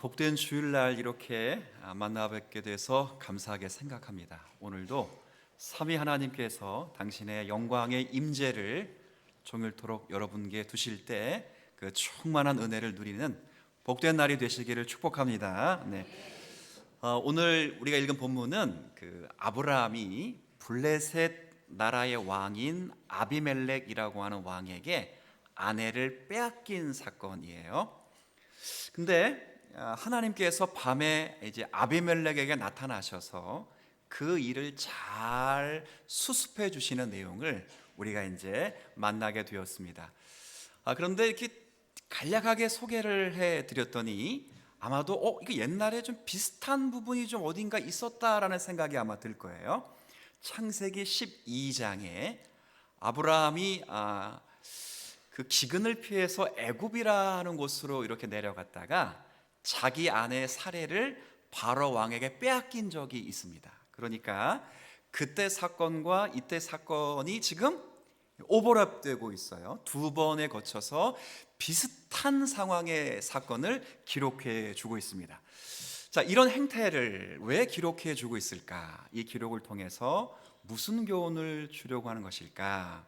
복된 주일날 이렇게 만나 뵙게 돼서 감사하게 생각합니다. 오늘도 삼위 하나님께서 당신의 영광의 임재를 종일토록 여러분께 두실 때 그 충만한 은혜를 누리는 복된 날이 되시기를 축복합니다. 네. 오늘 우리가 읽은 본문은 그 아브라함이 블레셋 나라의 왕인 아비멜렉이라고 하는 왕에게 아내를 빼앗긴 사건이에요. 근데 하나님께서 밤에 이제 아비멜렉에게 나타나셔서 그 일을 잘 수습해 주시는 내용을 우리가 이제 만나게 되었습니다. 그런데 이렇게 간략하게 소개를 해 드렸더니 아마도 이거 옛날에 좀 비슷한 부분이 좀 어딘가 있었다라는 생각이 아마 들 거예요. 창세기 12장에 아브라함이 그 기근을 피해서 애굽이라는 곳으로 이렇게 내려갔다가 자기 아내 사례를 바로 왕에게 빼앗긴 적이 있습니다. 그러니까 그때 사건과 이때 사건이 지금 오버랩되고 있어요. 두 번에 거쳐서 비슷한 상황의 사건을 기록해 주고 있습니다. 자, 이런 행태를 왜 기록해 주고 있을까? 이 기록을 통해서 무슨 교훈을 주려고 하는 것일까?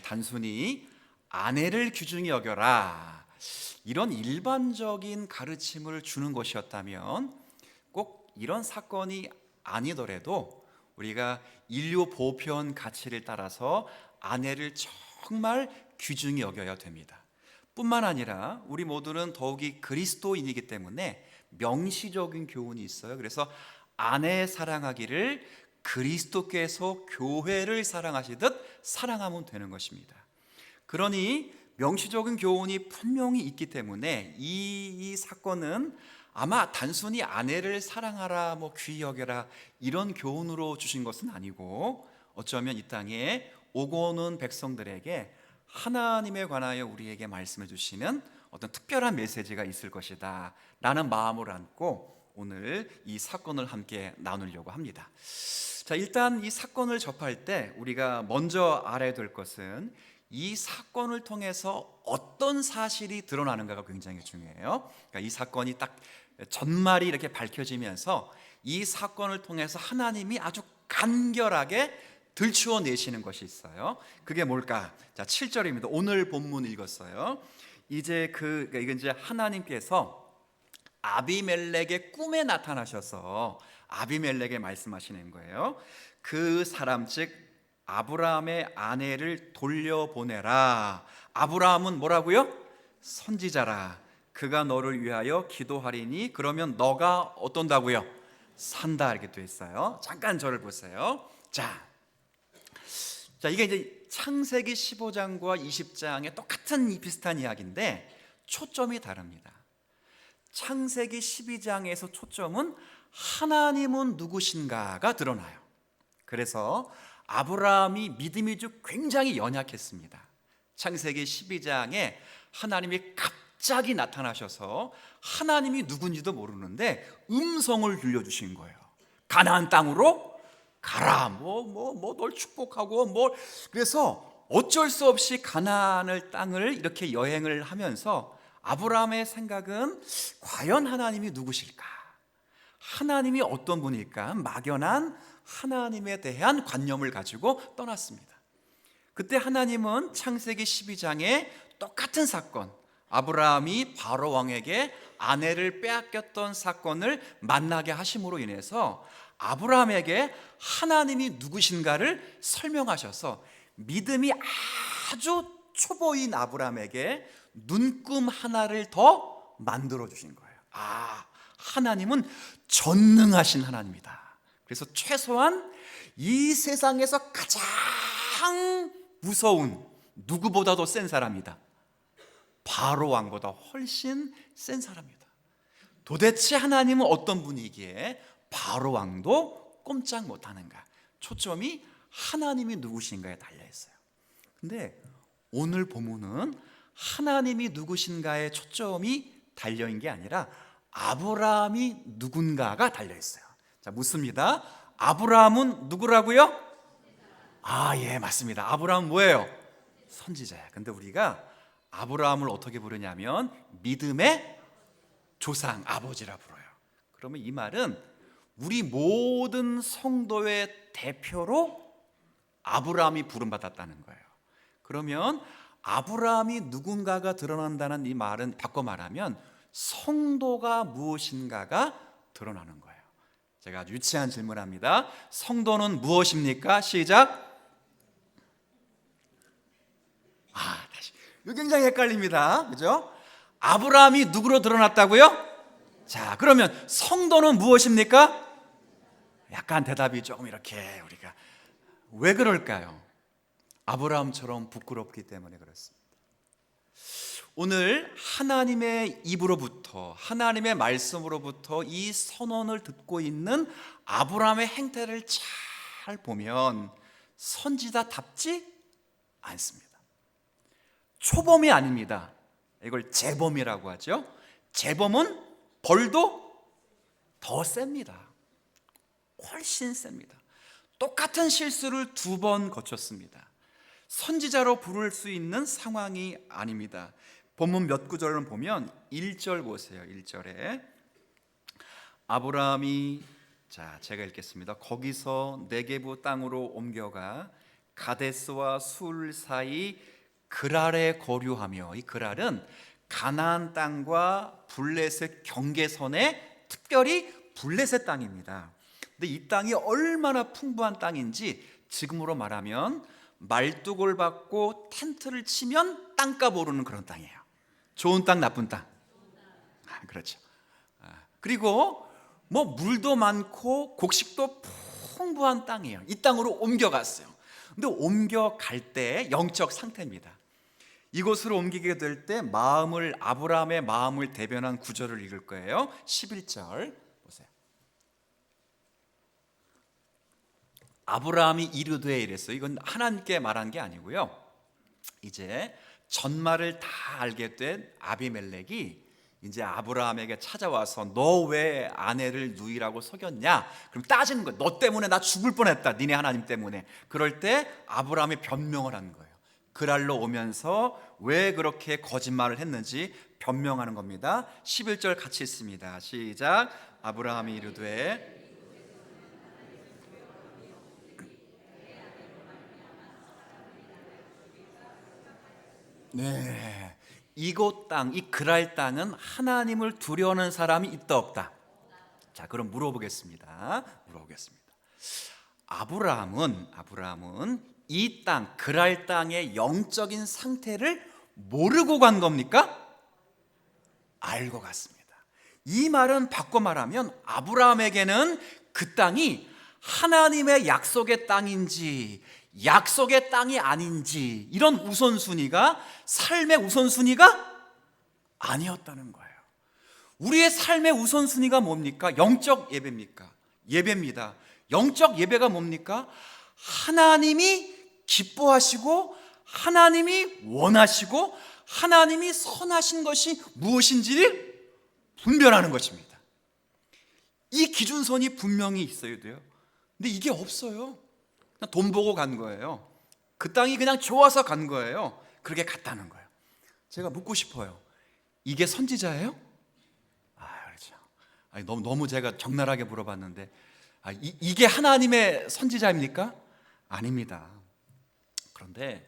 단순히 아내를 귀중히 여겨라, 이런 일반적인 가르침을 주는 것이었다면 꼭 이런 사건이 아니더라도 우리가 인류 보편 가치를 따라서 아내를 정말 귀중히 여겨야 됩니다. 뿐만 아니라 우리 모두는 더욱이 그리스도인이기 때문에 명시적인 교훈이 있어요. 그래서 아내 사랑하기를 그리스도께서 교회를 사랑하시듯 사랑하면 되는 것입니다. 그러니 명시적인 교훈이 분명히 있기 때문에 이 사건은 아마 단순히 아내를 사랑하라, 귀히 여겨라 이런 교훈으로 주신 것은 아니고, 어쩌면 이 땅에 오고 오는 백성들에게 하나님에 관하여 우리에게 말씀해 주시는 어떤 특별한 메시지가 있을 것이다 라는 마음을 안고 오늘 이 사건을 함께 나누려고 합니다. 자, 일단 이 사건을 접할 때 우리가 먼저 알아야 될 것은 이 사건을 통해서 어떤 사실이 드러나는가가 굉장히 중요해요. 그러니까 이 사건이 딱 전말이 이렇게 밝혀지면서 이 사건을 통해서 하나님이 아주 간결하게 들추어내시는 것이 있어요. 그게 뭘까? 자, 7절입니다. 오늘 본문 읽었어요. 이건 이제 하나님께서 아비멜렉의 꿈에 나타나셔서 아비멜렉에 말씀하시는 거예요. 그 사람 즉 아브라함의 아내를 돌려보내라. 아브라함은 뭐라고요? 선지자라. 그가 너를 위하여 기도하리니 그러면 너가 어떤다고요? 산다. 이렇게 돼 있어요. 잠깐 저를 보세요. 자, 이게 이제 창세기 15장과 20장의 똑같은 비슷한 이야기인데 초점이 다릅니다. 창세기 12장에서 초점은 하나님은 누구신가가 드러나요. 그래서 아브라함이 믿음이 굉장히 연약했습니다. 창세기 12장에 하나님이 갑자기 나타나셔서 하나님이 누군지도 모르는데 음성을 들려주신 거예요. 가나안 땅으로 가라. 널 축복하고 그래서 어쩔 수 없이 가나안 땅을 이렇게 여행을 하면서 아브라함의 생각은 과연 하나님이 누구실까? 하나님이 어떤 분일까? 막연한 하나님에 대한 관념을 가지고 떠났습니다. 그때 하나님은 창세기 12장에 똑같은 사건, 아브라함이 바로 왕에게 아내를 빼앗겼던 사건을 만나게 하심으로 인해서 아브라함에게 하나님이 누구신가를 설명하셔서 믿음이 아주 초보인 아브라함에게 눈금 하나를 더 만들어 주신 거예요. 하나님은 전능하신 하나님이다. 그래서 최소한 이 세상에서 가장 무서운, 누구보다도 센 사람이다. 바로 왕보다 훨씬 센 사람이다. 도대체 하나님은 어떤 분이기에 바로 왕도 꼼짝 못하는가? 초점이 하나님이 누구신가에 달려 있어요. 근데 오늘 본문은 하나님이 누구신가에 초점이 달려 있는 게 아니라 아브라함이 누군가가 달려 있어요. 자, 묻습니다. 아브라함은 누구라고요? 예, 맞습니다. 아브라함은 뭐예요? 선지자야. 근데 우리가 아브라함을 어떻게 부르냐면 믿음의 조상, 아버지라 불러요. 그러면 이 말은 우리 모든 성도의 대표로 아브라함이 부름받았다는 거예요. 그러면 아브라함이 누군가가 드러난다는 이 말은 바꿔 말하면 성도가 무엇인가가 드러나는 거예요. 제가 아주 유치한 질문을 합니다. 성도는 무엇입니까? 시작. 다시. 이거 굉장히 헷갈립니다. 그죠? 아브라함이 누구로 드러났다고요? 자, 그러면 성도는 무엇입니까? 약간 대답이 조금 이렇게 우리가 왜 그럴까요? 아브라함처럼 부끄럽기 때문에 그렇습니다. 오늘 하나님의 입으로부터, 하나님의 말씀으로부터 이 선언을 듣고 있는 아브라함의 행태를 잘 보면 선지자답지 않습니다. 초범이 아닙니다. 이걸 재범이라고 하죠. 재범은 벌도 더 셉니다. 훨씬 셉니다. 똑같은 실수를 2번 거쳤습니다. 선지자로 부를 수 있는 상황이 아닙니다. 본문 몇 구절을 보면 1절 보세요. 1절에 아브라함이, 자, 제가 읽겠습니다. 거기서 네게부 땅으로 옮겨가 가데스와 술 사이 그랄에 거류하며, 이 그랄은 가나안 땅과 블레셋 경계선에, 특별히 블레셋 땅입니다. 근데 이 땅이 얼마나 풍부한 땅인지 지금으로 말하면 말뚝을 받고 텐트를 치면 땅값 오르는 그런 땅이에요. 좋은 땅, 나쁜 땅. 그렇죠. 그리고 뭐 물도 많고 곡식도 풍부한 땅이에요. 이 땅으로 옮겨갔어요. 근데 옮겨갈 때 영적 상태입니다. 이곳으로 옮기게 될 때 아브라함의 마음을 대변한 구절을 읽을 거예요. 11절 보세요. 아브라함이 이르되 이랬어요. 이건 하나님께 말한 게 아니고요. 이제 전말을 다 알게 된 아비멜렉이 이제 아브라함에게 찾아와서 너 왜 아내를 누이라고 속였냐? 그럼 따지는 거예요. 너 때문에 나 죽을 뻔했다. 니네 하나님 때문에. 그럴 때 아브라함이 변명을 하는 거예요. 그랄로 오면서 왜 그렇게 거짓말을 했는지 변명하는 겁니다. 11절 같이 읽습니다. 시작. 아브라함이 이르되, 네, 이곳 땅, 이 그랄 땅은 하나님을 두려워하는 사람이 있다 없다? 자, 그럼 물어보겠습니다. 아브라함은 이 땅, 그랄 땅의 영적인 상태를 모르고 간 겁니까? 알고 갔습니다. 이 말은 바꿔 말하면 아브라함에게는 그 땅이 하나님의 약속의 땅인지 약속의 땅이 아닌지, 이런 우선순위가 삶의 우선순위가 아니었다는 거예요. 우리의 삶의 우선순위가 뭡니까? 영적 예배입니까? 예배입니다. 영적 예배가 뭡니까? 하나님이 기뻐하시고 하나님이 원하시고 하나님이 선하신 것이 무엇인지를 분별하는 것입니다. 이 기준선이 분명히 있어야 돼요. 근데 이게 없어요. 그냥 돈 보고 간 거예요. 그 땅이 그냥 좋아서 간 거예요. 그렇게 갔다는 거예요. 제가 묻고 싶어요. 이게 선지자예요? 그렇죠. 너무 제가 적나라하게 물어봤는데, 이게 하나님의 선지자입니까? 아닙니다. 그런데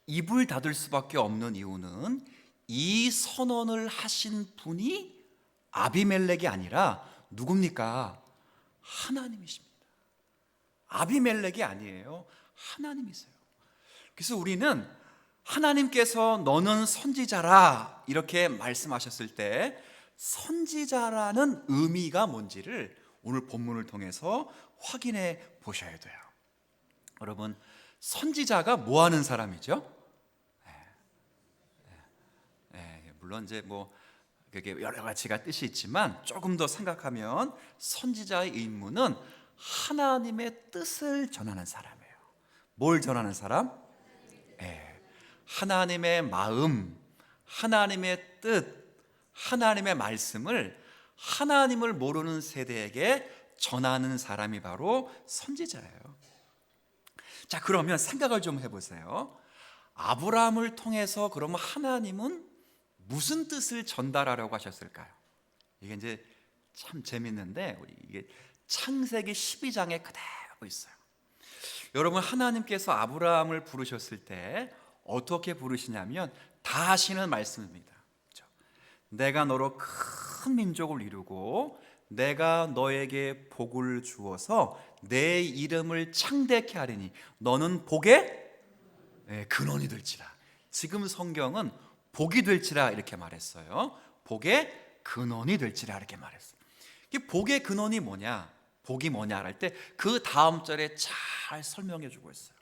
입을 닫을 수밖에 없는 이유는 이 선언을 하신 분이 아비멜렉이 아니라 누굽니까? 하나님이십니다. 아비멜렉이 아니에요. 하나님이세요. 그래서 우리는 하나님께서 너는 선지자라 이렇게 말씀하셨을 때 선지자라는 의미가 뭔지를 오늘 본문을 통해서 확인해 보셔야 돼요. 여러분, 선지자가 뭐 하는 사람이죠? 물론 이제 뭐 그게 여러 가지가 뜻이 있지만 조금 더 생각하면 선지자의 임무는 하나님의 뜻을 전하는 사람이에요. 뭘 전하는 사람? 하나님의 마음, 하나님의 뜻, 하나님의 말씀을 하나님을 모르는 세대에게 전하는 사람이 바로 선지자예요. 자, 그러면 생각을 좀 해보세요. 아브라함을 통해서 그러면 하나님은 무슨 뜻을 전달하려고 하셨을까요? 이게 이제 참 재밌는데 이게 창세기 12장에 그대로 있어요. 여러분, 하나님께서 아브라함을 부르셨을 때 어떻게 부르시냐면 다 하시는 말씀입니다. 그렇죠? 내가 너로 큰 민족을 이루고 내가 너에게 복을 주어서 내 이름을 창대케 하리니 너는 복의 근원이 될지라. 지금 성경은 복이 될지라 이렇게 말했어요. 복의 근원이 될지라 이렇게 말했어요. 이 복의 근원이 뭐냐? 복이 뭐냐 할 때 그 다음 절에 잘 설명해 주고 있어요.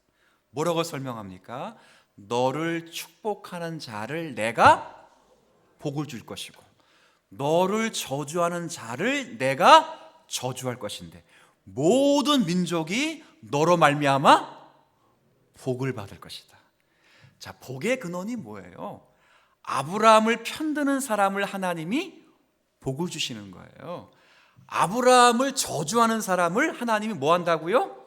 뭐라고 설명합니까? 너를 축복하는 자를 내가 복을 줄 것이고 너를 저주하는 자를 내가 저주할 것인데 모든 민족이 너로 말미암아 복을 받을 것이다. 자, 복의 근원이 뭐예요? 아브라함을 편드는 사람을 하나님이 복을 주시는 거예요. 아브라함을 저주하는 사람을 하나님이 뭐 한다고요?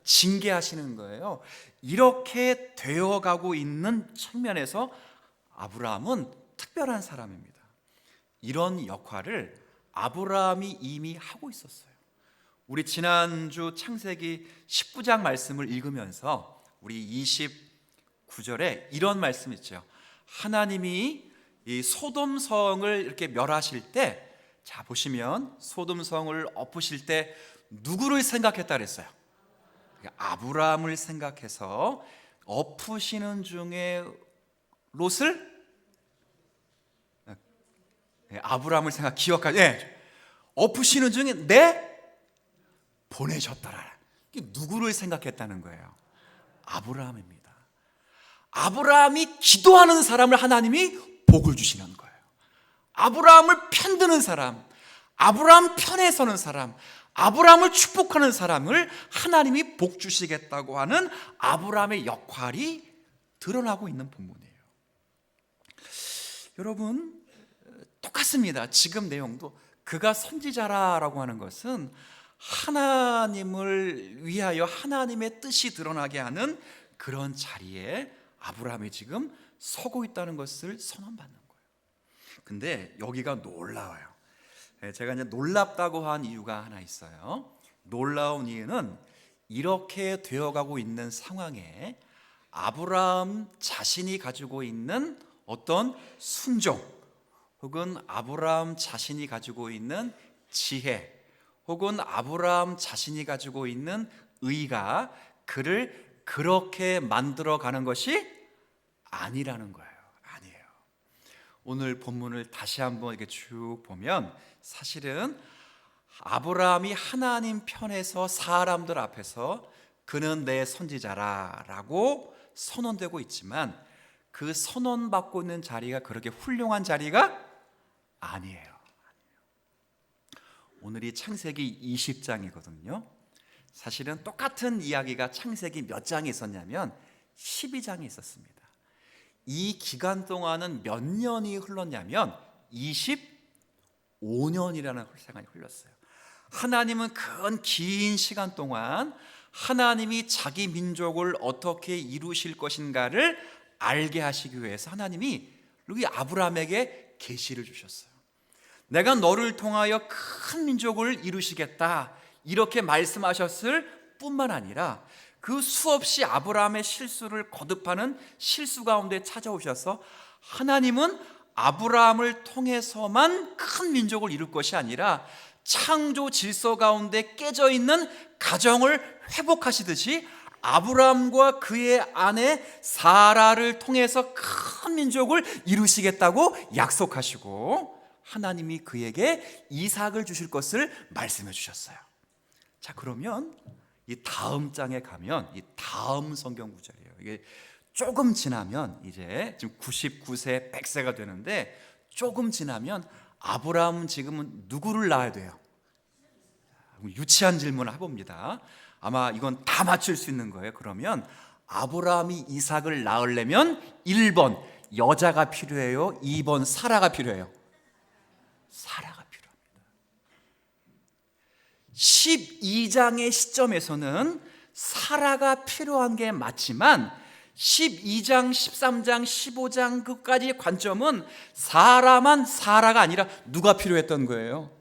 징계하시는 거예요. 이렇게 되어가고 있는 측면에서 아브라함은 특별한 사람입니다. 이런 역할을 아브라함이 이미 하고 있었어요. 우리 지난주 창세기 19장 말씀을 읽으면서 우리 29절에 이런 말씀 있죠. 하나님이 이 소돔성을 이렇게 멸하실 때, 자 보시면 소돔성을 엎으실 때 누구를 생각했다 그랬어요? 아브라함을 생각해서 엎으시는 중에 롯을 아브라함을 생각 기억하지? 엎으시는 중에 내 보내셨더라. 이게 누구를 생각했다는 거예요? 아브라함입니다. 아브라함이 기도하는 사람을 하나님이 복을 주시는 거예요. 아브라함을 편드는 사람, 아브라함 편에 서는 사람, 아브라함을 축복하는 사람을 하나님이 복 주시겠다고 하는 아브라함의 역할이 드러나고 있는 본문이에요. 여러분, 똑같습니다. 지금 내용도 그가 선지자라고 하는 것은 하나님을 위하여 하나님의 뜻이 드러나게 하는 그런 자리에 아브라함이 지금 서고 있다는 것을 선언받는 거예요. 근데 여기가 놀라워요. 제가 이제 놀랍다고 한 이유가 하나 있어요. 놀라운 이유는 이렇게 되어가고 있는 상황에 아브라함 자신이 가지고 있는 어떤 순종, 혹은 아브라함 자신이 가지고 있는 지혜, 혹은 아브라함 자신이 가지고 있는 의가 그를 그렇게 만들어가는 것이 아니라는 거예요. 아니에요. 오늘 본문을 다시 한번 이렇게 쭉 보면 사실은 아브라함이 하나님 편에서 사람들 앞에서 그는 내 선지자라라고 선언되고 있지만 그 선언받고 있는 자리가 그렇게 훌륭한 자리가 아니에요. 오늘이 창세기 20장이거든요. 사실은 똑같은 이야기가 창세기 몇 장이 있었냐면 12장이 있었습니다. 이 기간 동안은 몇 년이 흘렀냐면 25년이라는 시간이 흘렀어요. 하나님은 긴 시간 동안 하나님이 자기 민족을 어떻게 이루실 것인가를 알게 하시기 위해서 하나님이 여기 아브라함에게 계시를 주셨어요. 내가 너를 통하여 큰 민족을 이루시겠다 이렇게 말씀하셨을 뿐만 아니라 그 수없이 아브라함의 실수를 거듭하는 실수 가운데 찾아오셔서 하나님은 아브라함을 통해서만 큰 민족을 이룰 것이 아니라 창조 질서 가운데 깨져 있는 가정을 회복하시듯이 아브라함과 그의 아내 사라를 통해서 큰 민족을 이루시겠다고 약속하시고 하나님이 그에게 이삭을 주실 것을 말씀해 주셨어요. 자, 그러면 이 다음 장에 가면 이 다음 성경 구절이에요. 이게 조금 지나면 이제 지금 99세 100세가 되는데 조금 지나면 아브라함은 지금은 누구를 낳아야 돼요? 유치한 질문을 해봅니다. 아마 이건 다 맞출 수 있는 거예요. 그러면 아브라함이 이삭을 낳으려면 1번 여자가 필요해요? 2번 사라가 필요해요? 사라가 필요합니다. 12장의 시점에서는 사라가 필요한 게 맞지만 12장, 13장, 15장 끝까지의 관점은 사라만 사라가 아니라 누가 필요했던 거예요?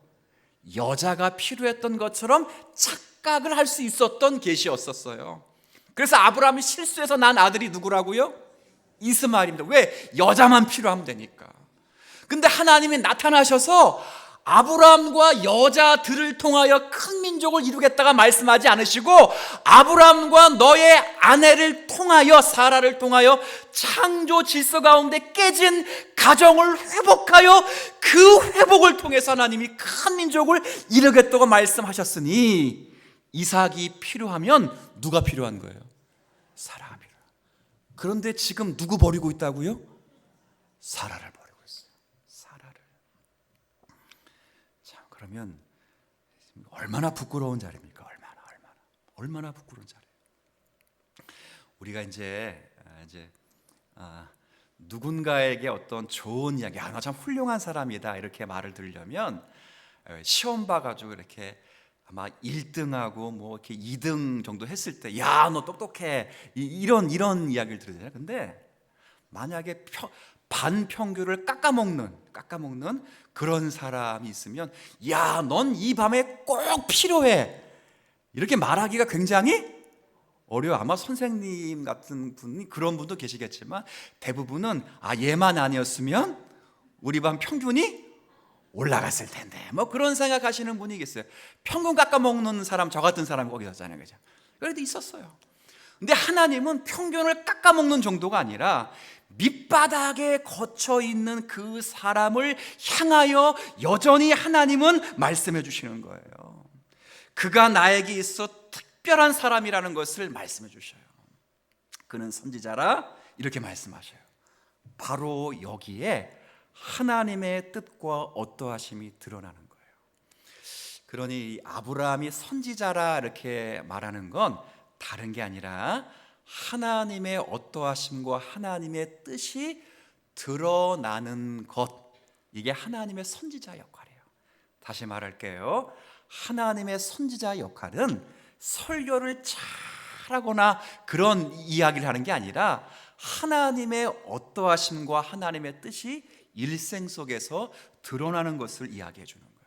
여자가 필요했던 것처럼 착각을 할 수 있었던 계시였었어요. 그래서 아브라함이 실수해서 난 아들이 누구라고요? 이스마엘입니다. 왜? 여자만 필요하면 되니까. 근데 하나님이 나타나셔서 아브라함과 여자들을 통하여 큰 민족을 이루겠다가 말씀하지 않으시고, 아브라함과 너의 아내를 통하여, 사라를 통하여 창조 질서 가운데 깨진 가정을 회복하여 그 회복을 통해서 하나님이 큰 민족을 이루겠다고 말씀하셨으니, 이삭이 필요하면 누가 필요한 거예요? 사라가 필요해요. 그런데 지금 누구 버리고 있다고요? 사라를 버리고 있어요. 사라를. 자, 그러면 얼마나 부끄러운 자리입니까? 얼마나 부끄러운 자리예요. 우리가 이제 누군가에게 어떤 좋은 이야기, 나 참 훌륭한 사람이다 이렇게 말을 들으려면 시험 봐가지고 이렇게 아마 1등하고 뭐 이렇게 2등 정도 했을 때, 야, 너 똑똑해, 이런 이야기를 들으잖아요. 근데 만약에 반평균을 깎아먹는 그런 사람이 있으면, 야, 넌 이 밤에 꼭 필요해, 이렇게 말하기가 굉장히 어려워. 아마 선생님 같은 분이, 그런 분도 계시겠지만 대부분은 얘만 아니었으면 우리 반 평균이 올라갔을 텐데, 뭐 그런 생각하시는 분이 계세요. 평균 깎아먹는 사람, 저 같은 사람이 거기 있었잖아요, 그죠? 그래도 있었어요. 근데 하나님은 평균을 깎아먹는 정도가 아니라 밑바닥에 거쳐 있는 그 사람을 향하여 여전히 하나님은 말씀해 주시는 거예요. 그가 나에게 있어 특별한 사람이라는 것을 말씀해 주셔요. 그는 선지자라 이렇게 말씀하셔요. 바로 여기에 하나님의 뜻과 어떠하심이 드러나는 거예요. 그러니 아브라함이 선지자라 이렇게 말하는 건 다른 게 아니라 하나님의 어떠하심과 하나님의 뜻이 드러나는 것, 이게 하나님의 선지자 역할이에요. 다시 말할게요. 하나님의 선지자 역할은 설교를 잘하거나 그런 이야기를 하는 게 아니라 하나님의 어떠하심과 하나님의 뜻이 일생 속에서 드러나는 것을 이야기해 주는 거예요.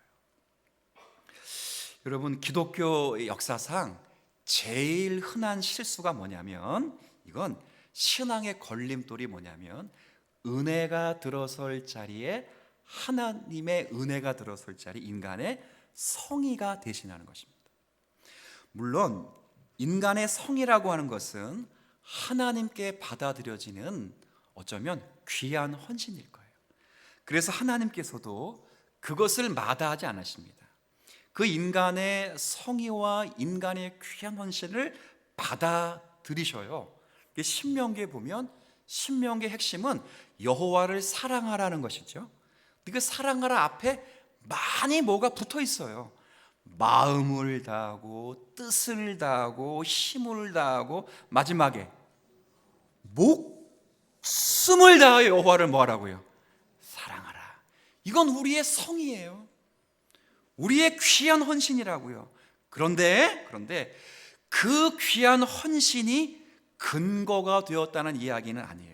여러분, 기독교 역사상 제일 흔한 실수가 뭐냐면, 이건 신앙의 걸림돌이 뭐냐면, 은혜가 들어설 자리에 하나님의 은혜가 들어설 자리, 인간의 성의가 대신하는 것입니다. 물론 인간의 성의라고 하는 것은 하나님께 받아들여지는 어쩌면 귀한 헌신일 거예요. 그래서 하나님께서도 그것을 마다하지 않으십니다. 그 인간의 성의와 인간의 귀한 헌신을 받아들이셔요. 신명기에 보면, 신명기의 핵심은 여호와를 사랑하라는 것이죠. 그 사랑하라 앞에 많이 뭐가 붙어 있어요. 마음을 다하고 뜻을 다하고 힘을 다하고 마지막에 목숨을 다하여 여호와를 뭐하라고요? 사랑하라. 이건 우리의 성의예요. 우리의 귀한 헌신이라고요. 그런데 그 귀한 헌신이 근거가 되었다는 이야기는 아니에요.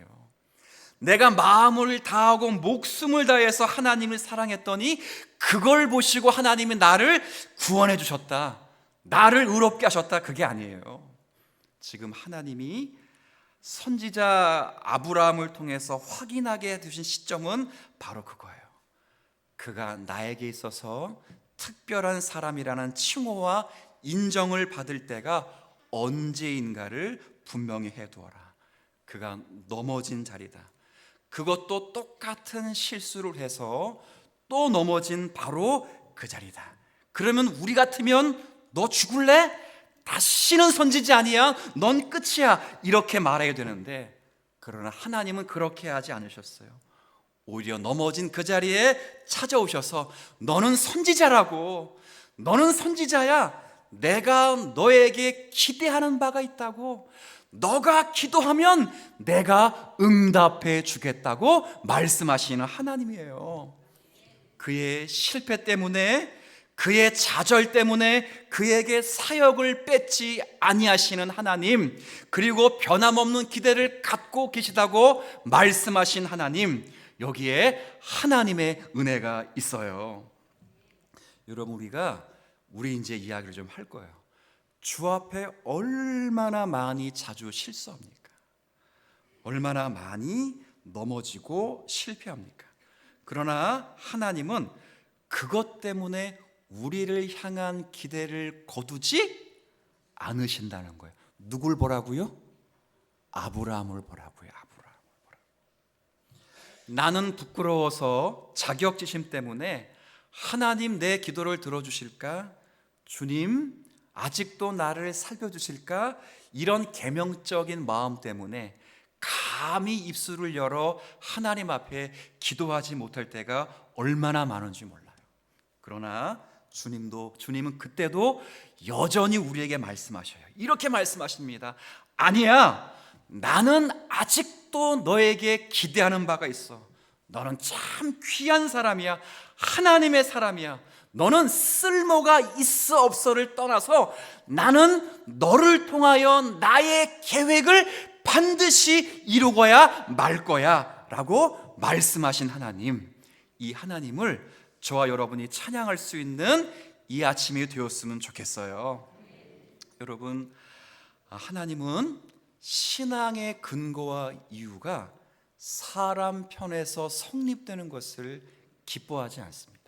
내가 마음을 다하고 목숨을 다해서 하나님을 사랑했더니 그걸 보시고 하나님이 나를 구원해 주셨다, 나를 의롭게 하셨다, 그게 아니에요. 지금 하나님이 선지자 아브라함을 통해서 확인하게 해주신 시점은 바로 그거예요. 그가 나에게 있어서 특별한 사람이라는 칭호와 인정을 받을 때가 언제인가를 분명히 해두어라. 그가 넘어진 자리다. 그것도 똑같은 실수를 해서 또 넘어진 바로 그 자리다. 그러면 우리 같으면 너 죽을래? 다시는 선지자 아니야, 넌 끝이야, 이렇게 말해야 되는데, 그러나 하나님은 그렇게 하지 않으셨어요. 오히려 넘어진 그 자리에 찾아오셔서 너는 선지자라고, 너는 선지자야, 내가 너에게 기대하는 바가 있다고, 너가 기도하면 내가 응답해 주겠다고 말씀하시는 하나님이에요. 그의 실패 때문에, 그의 좌절 때문에 그에게 사역을 뺏지 아니하시는 하나님, 그리고 변함없는 기대를 갖고 계시다고 말씀하신 하나님, 여기에 하나님의 은혜가 있어요. 여러분, 우리 이제 이야기를 좀 할 거예요. 주 앞에 얼마나 많이 자주 실수합니까? 얼마나 많이 넘어지고 실패합니까? 그러나 하나님은 그것 때문에 우리를 향한 기대를 거두지 않으신다는 거예요. 누굴 보라고요? 아브라함을 보라고요. 나는 부끄러워서 자격지심 때문에 하나님 내 기도를 들어주실까? 주님 아직도 나를 살펴주실까? 이런 계명적인 마음 때문에 감히 입술을 열어 하나님 앞에 기도하지 못할 때가 얼마나 많은지 몰라요. 그러나 주님은 그때도 여전히 우리에게 말씀하셔요. 이렇게 말씀하십니다. 아니야, 나는 아직도 너에게 기대하는 바가 있어. 너는 참 귀한 사람이야. 하나님의 사람이야. 너는 쓸모가 있어 없어를 떠나서 나는 너를 통하여 나의 계획을 반드시 이루어야 말 거야 라고 말씀하신 하나님, 이 하나님을 저와 여러분이 찬양할 수 있는 이 아침이 되었으면 좋겠어요. 여러분, 하나님은 신앙의 근거와 이유가 사람 편에서 성립되는 것을 기뻐하지 않습니다.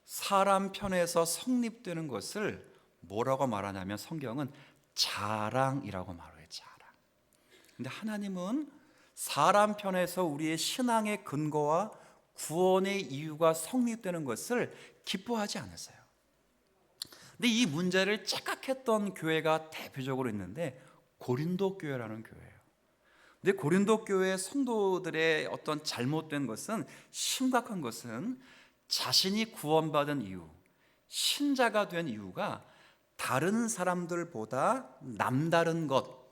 사람 편에서 성립되는 것을 뭐라고 말하냐면 성경은 자랑이라고 말해요. 자랑. 근데 하나님은 사람 편에서 우리의 신앙의 근거와 구원의 이유가 성립되는 것을 기뻐하지 않으세요. 근데 이 문제를 착각했던 교회가 대표적으로 있는데 고린도 교회라는 교회예요. 근데 고린도 교회 성도들의 어떤 잘못된 것은, 심각한 것은 자신이 구원받은 이유, 신자가 된 이유가 다른 사람들보다 남다른 것,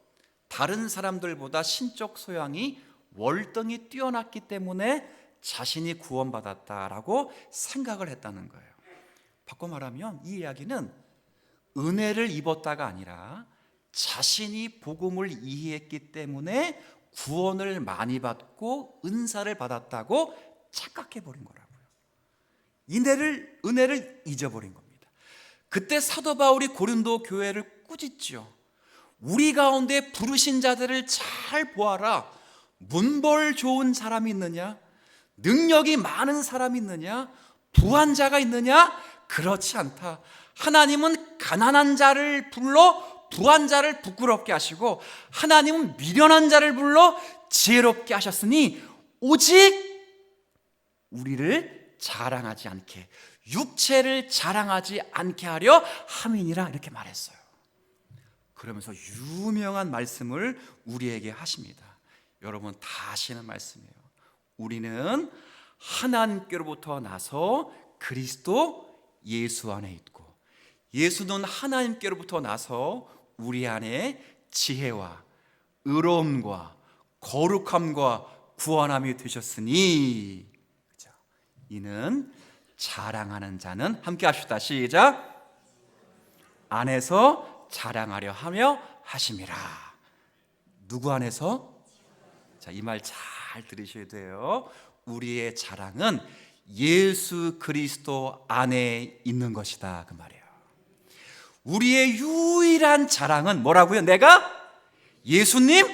다른 사람들보다 신적 소양이 월등히 뛰어났기 때문에 자신이 구원받았다라고 생각을 했다는 거예요. 바꿔 말하면 이 이야기는 은혜를 입었다가 아니라 자신이 복음을 이해했기 때문에 구원을 많이 받고 은사를 받았다고 착각해버린 거라고요. 은혜를 잊어버린 겁니다. 그때 사도 바울이 고린도 교회를 꾸짖죠. 우리 가운데 부르신 자들을 잘 보아라. 문벌 좋은 사람이 있느냐? 능력이 많은 사람이 있느냐? 부한 자가 있느냐? 그렇지 않다. 하나님은 가난한 자를 불러 부한 자를 부끄럽게 하시고, 하나님은 미련한 자를 불러 지혜롭게 하셨으니 오직 우리를 자랑하지 않게, 육체를 자랑하지 않게 하려 함이니라, 이렇게 말했어요. 그러면서 유명한 말씀을 우리에게 하십니다. 여러분 다 아시는 말씀이에요. 우리는 하나님께로부터 나서 그리스도 예수 안에 있고, 예수는 하나님께로부터 나서 우리 안에 지혜와 의로움과 거룩함과 구원함이 되셨으니, 그죠? 이는 자랑하는 자는, 함께 합시다. 시작. 안에서 자랑하려 하며 하심이라. 누구 안에서? 자, 이 말 잘 들으셔야 돼요. 우리의 자랑은 예수 그리스도 안에 있는 것이다, 그 말이에요. 우리의 유일한 자랑은 뭐라고요? 내가 예수님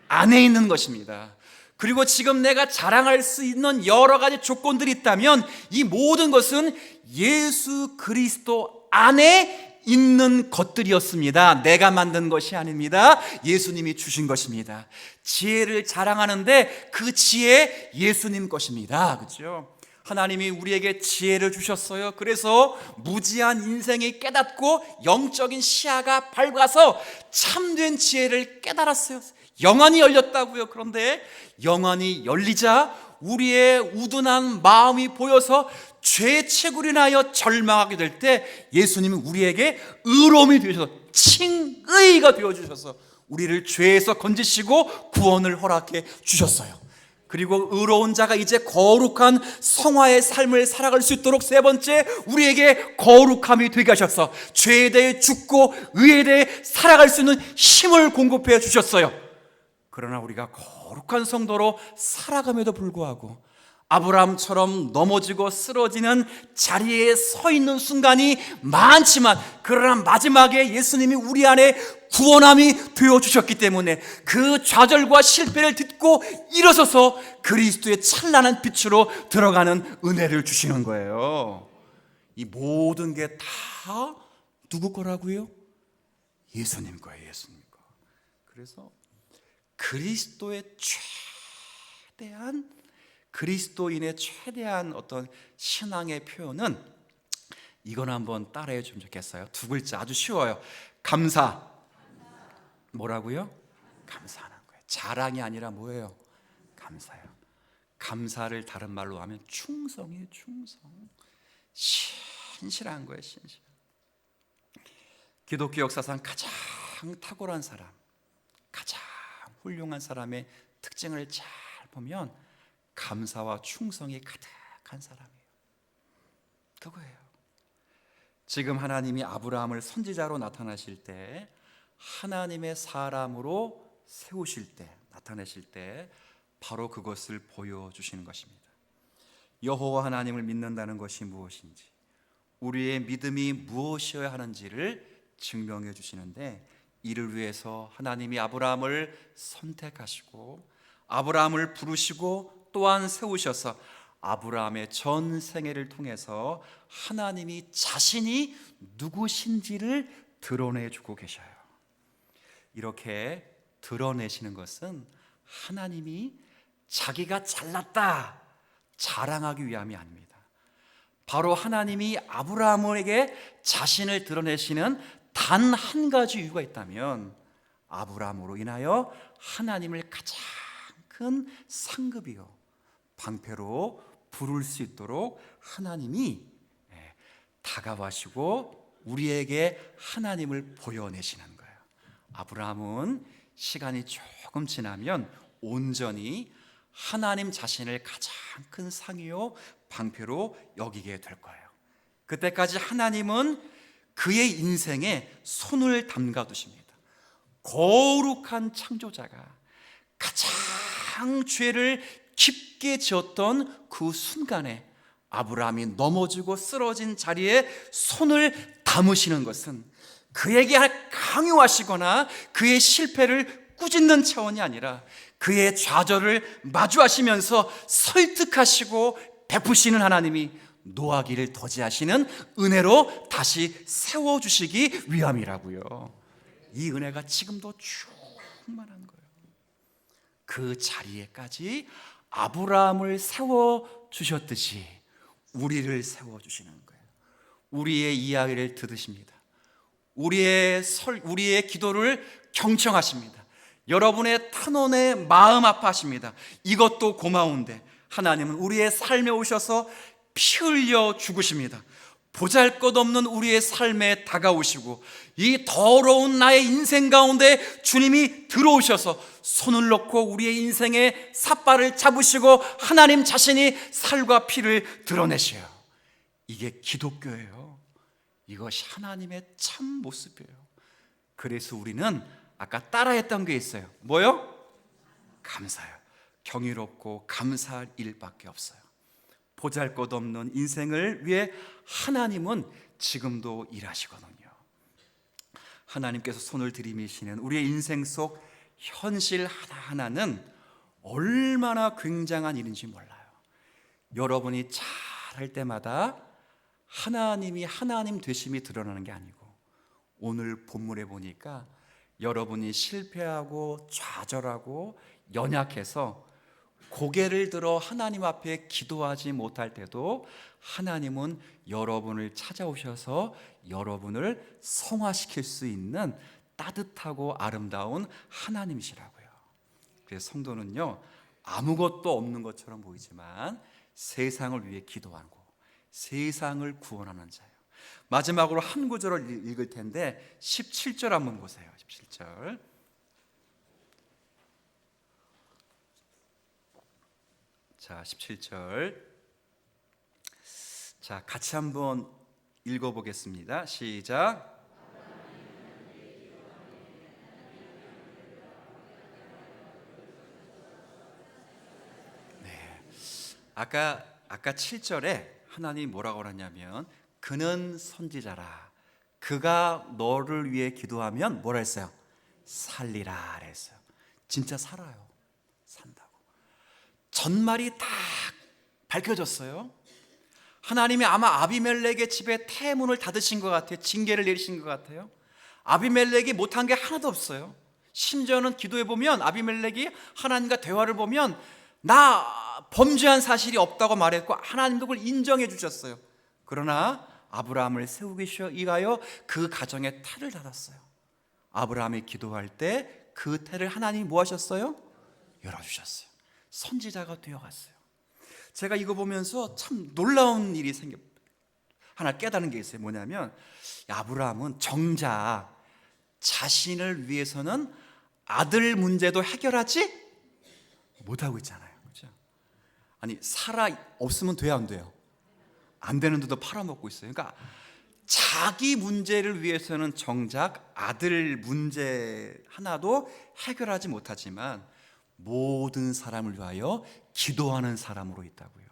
안에 있는 것입니다. 그리고 지금 내가 자랑할 수 있는 여러 가지 조건들이 있다면 이 모든 것은 예수 그리스도 안에 있는 것들이었습니다. 내가 만든 것이 아닙니다. 예수님이 주신 것입니다. 지혜를 자랑하는데 그 지혜 예수님 것입니다. 그렇죠? 하나님이 우리에게 지혜를 주셨어요. 그래서 무지한 인생이 깨닫고 영적인 시야가 밝아서 참된 지혜를 깨달았어요. 영안이 열렸다고요. 그런데 영안이 열리자 우리의 우둔한 마음이 보여서 죄의 채굴이 인하여 절망하게 될 때 예수님은 우리에게 의로움이 되셔서 칭의가 되어주셔서 우리를 죄에서 건지시고 구원을 허락해 주셨어요. 그리고 의로운 자가 이제 거룩한 성화의 삶을 살아갈 수 있도록 세 번째, 우리에게 거룩함이 되게 하셔서 죄에 대해 죽고 의에 대해 살아갈 수 있는 힘을 공급해 주셨어요. 그러나 우리가 거룩한 성도로 살아감에도 불구하고 아브라함처럼 넘어지고 쓰러지는 자리에 서 있는 순간이 많지만, 그러나 마지막에 예수님이 우리 안에 구원함이 되어주셨기 때문에 그 좌절과 실패를 딛고 일어서서 그리스도의 찬란한 빛으로 들어가는 은혜를 주시는 거예요. 이 모든 게 다 누구 거라고요? 예수님 거예요. 예수님 거. 그래서 그리스도의 최대한, 그리스도인의 최대한 어떤 신앙의 표현은 이건 한번 따라해 주면 좋겠어요. 두 글자, 아주 쉬워요. 감사. 뭐라고요? 감사하는 거예요. 자랑이 아니라 뭐예요? 감사예요. 감사를 다른 말로 하면 충성이에요. 충성. 신실한 거예요. 신실. 기독교 역사상 가장 탁월한 사람, 가장 훌륭한 사람의 특징을 잘 보면 감사와 충성이 가득한 사람이에요. 그거예요. 지금 하나님이 아브라함을 선지자로 나타나실 때, 하나님의 사람으로 세우실 때, 나타내실 때 바로 그것을 보여주시는 것입니다. 여호와 하나님을 믿는다는 것이 무엇인지, 우리의 믿음이 무엇이어야 하는지를 증명해 주시는데, 이를 위해서 하나님이 아브라함을 선택하시고 아브라함을 부르시고 또한 세우셔서 아브라함의 전 생애를 통해서 하나님이 자신이 누구신지를 드러내주고 계셔요. 이렇게 드러내시는 것은 하나님이 자기가 잘났다 자랑하기 위함이 아닙니다. 바로 하나님이 아브라함에게 자신을 드러내시는 단 한 가지 이유가 있다면, 아브라함으로 인하여 하나님을 가장 큰 상급이요 방패로 부를 수 있도록 하나님이 다가와시고 우리에게 하나님을 보여내시는 거예요. 아브라함은 시간이 조금 지나면 온전히 하나님 자신을 가장 큰 상이요 방패로 여기게 될 거예요. 그때까지 하나님은 그의 인생에 손을 담가 두십니다. 거룩한 창조자가 가장 죄를 깊게 지었던 그 순간에 아브라함이 넘어지고 쓰러진 자리에 손을 담으시는 것은 그에게 강요하시거나 그의 실패를 꾸짖는 차원이 아니라 그의 좌절을 마주하시면서 설득하시고 베푸시는 하나님이 노하기를 더디하시는 은혜로 다시 세워주시기 위함이라고요. 이 은혜가 지금도 충만한 거예요. 그 자리에까지 아브라함을 세워주셨듯이 우리를 세워주시는 거예요. 우리의 이야기를 들으십니다. 우리의 기도를 경청하십니다. 여러분의 탄원에 마음 아파하십니다. 이것도 고마운데 하나님은 우리의 삶에 오셔서 피 흘려 죽으십니다. 보잘것없는 우리의 삶에 다가오시고 이 더러운 나의 인생 가운데 주님이 들어오셔서 손을 넣고 우리의 인생의 삿발을 잡으시고 하나님 자신이 살과 피를 드러내셔요. 이게 기독교예요. 이것이 하나님의 참 모습이에요. 그래서 우리는 아까 따라했던 게 있어요. 뭐요? 감사요. 경이롭고 감사할 일밖에 없어요. 보잘것없는 인생을 위해 하나님은 지금도 일하시거든요. 하나님께서 손을 들이미시는 우리의 인생 속 현실 하나하나는 얼마나 굉장한 일인지 몰라요. 여러분이 잘할 때마다 하나님이 하나님 되심이 드러나는 게 아니고, 오늘 본문에 보니까 여러분이 실패하고 좌절하고 연약해서 고개를 들어 하나님 앞에 기도하지 못할 때도 하나님은 여러분을 찾아오셔서 여러분을 성화시킬 수 있는 따뜻하고 아름다운 하나님이시라고요. 그래서 성도는요, 아무것도 없는 것처럼 보이지만 세상을 위해 기도하고 세상을 구원하는 자예요. 마지막으로 한 구절을 읽을 텐데 17절 한번 보세요. 17절. 자, 17절. 자, 같이 한번 읽어보겠습니다. 시작. 아까 7절에 하나님 뭐라고 그러냐면 그는 선지자라. 그가 너를 위해 기도하면 뭐라 했어요? 살리라 그랬어요. 진짜 살아요. 산다고. 전말이 딱 밝혀졌어요. 하나님이 아마 아비멜렉의 집에 태문을 닫으신 것 같아요. 징계를 내리신 것 같아요. 아비멜렉이 못한 게 하나도 없어요. 심지어는 기도해 보면 아비멜렉이 하나님과 대화를 보면 나 범죄한 사실이 없다고 말했고 하나님도 그걸 인정해 주셨어요. 그러나 아브라함을 세우기 위하여 그 가정에 태를 닫았어요. 아브라함이 기도할 때 그 태를 하나님이 뭐 하셨어요? 열어주셨어요. 선지자가 되어갔어요. 제가 이거 보면서 참 놀라운 일이 하나 깨달은 게 있어요. 뭐냐면 아브라함은 정작 자신을 위해서는 아들 문제도 해결하지 못하고 있잖아요. 그렇죠? 아니 사라 없으면 돼요, 안 돼요? 안 되는데도 팔아먹고 있어요. 그러니까 자기 문제를 위해서는 정작 아들 문제 하나도 해결하지 못하지만 모든 사람을 위하여 기도하는 사람으로 있다고요.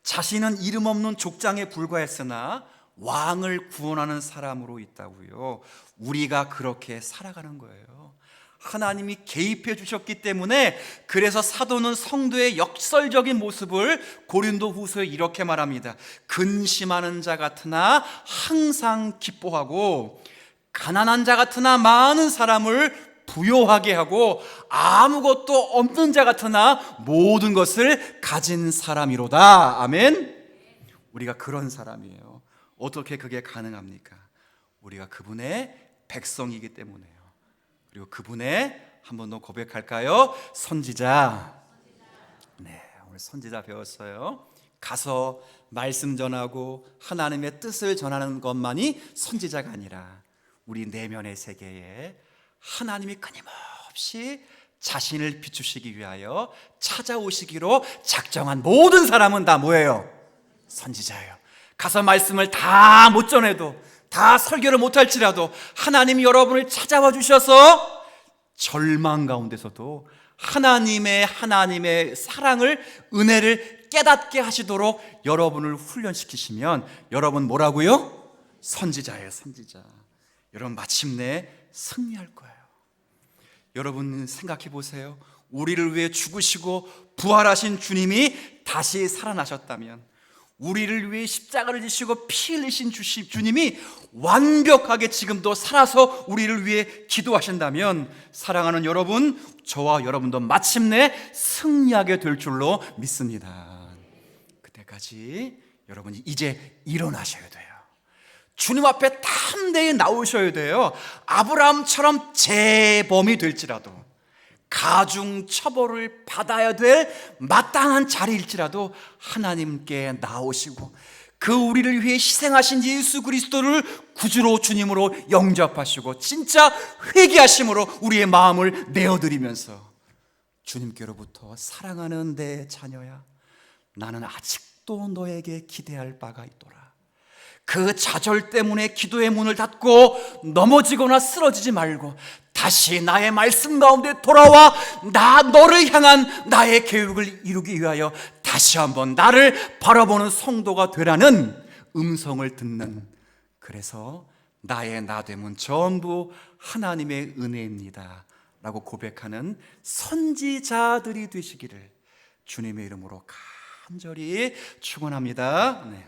자신은 이름 없는 족장에 불과했으나 왕을 구원하는 사람으로 있다고요. 우리가 그렇게 살아가는 거예요. 하나님이 개입해 주셨기 때문에 그래서 사도는 성도의 역설적인 모습을 고린도후서에 이렇게 말합니다. 근심하는 자 같으나 항상 기뻐하고 가난한 자 같으나 많은 사람을 부요하게 하고 아무것도 없는 자 같으나 모든 것을 가진 사람이로다. 아멘. 우리가 그런 사람이에요. 어떻게 그게 가능합니까? 우리가 그분의 백성이기 때문에요. 그리고 그분의 한 번 더 고백할까요? 선지자. 네, 오늘 선지자 배웠어요. 가서 말씀 전하고 하나님의 뜻을 전하는 것만이 선지자가 아니라 우리 내면의 세계에 하나님이 끊임없이 자신을 비추시기 위하여 찾아오시기로 작정한 모든 사람은 다 뭐예요? 선지자예요. 가서 말씀을 다 못 전해도 다 설교를 못할지라도 하나님이 여러분을 찾아와 주셔서 절망 가운데서도 하나님의 사랑을 은혜를 깨닫게 하시도록 여러분을 훈련시키시면 여러분 뭐라고요? 선지자예요. 선지자. 여러분 마침내 승리할 거예요. 여러분 생각해 보세요. 우리를 위해 죽으시고 부활하신 주님이 다시 살아나셨다면 우리를 위해 십자가를 지시고 피 흘리신 주님이 완벽하게 지금도 살아서 우리를 위해 기도하신다면 사랑하는 여러분, 저와 여러분도 마침내 승리하게 될 줄로 믿습니다. 그때까지 여러분이 이제 일어나셔야 돼요. 주님 앞에 담대히 나오셔야 돼요. 아브라함처럼 재범이 될지라도 가중 처벌을 받아야 될 마땅한 자리일지라도 하나님께 나오시고 그 우리를 위해 희생하신 예수 그리스도를 구주로 주님으로 영접하시고 진짜 회개하심으로 우리의 마음을 내어드리면서 주님께로부터 사랑하는 내 자녀야, 나는 아직도 너에게 기대할 바가 있도라. 그 좌절 때문에 기도의 문을 닫고 넘어지거나 쓰러지지 말고 다시 나의 말씀 가운데 돌아와 너를 향한 나의 계획을 이루기 위하여 다시 한번 나를 바라보는 성도가 되라는 음성을 듣는, 그래서 나의 나됨은 전부 하나님의 은혜입니다 라고 고백하는 선지자들이 되시기를 주님의 이름으로 간절히 축원합니다. 네.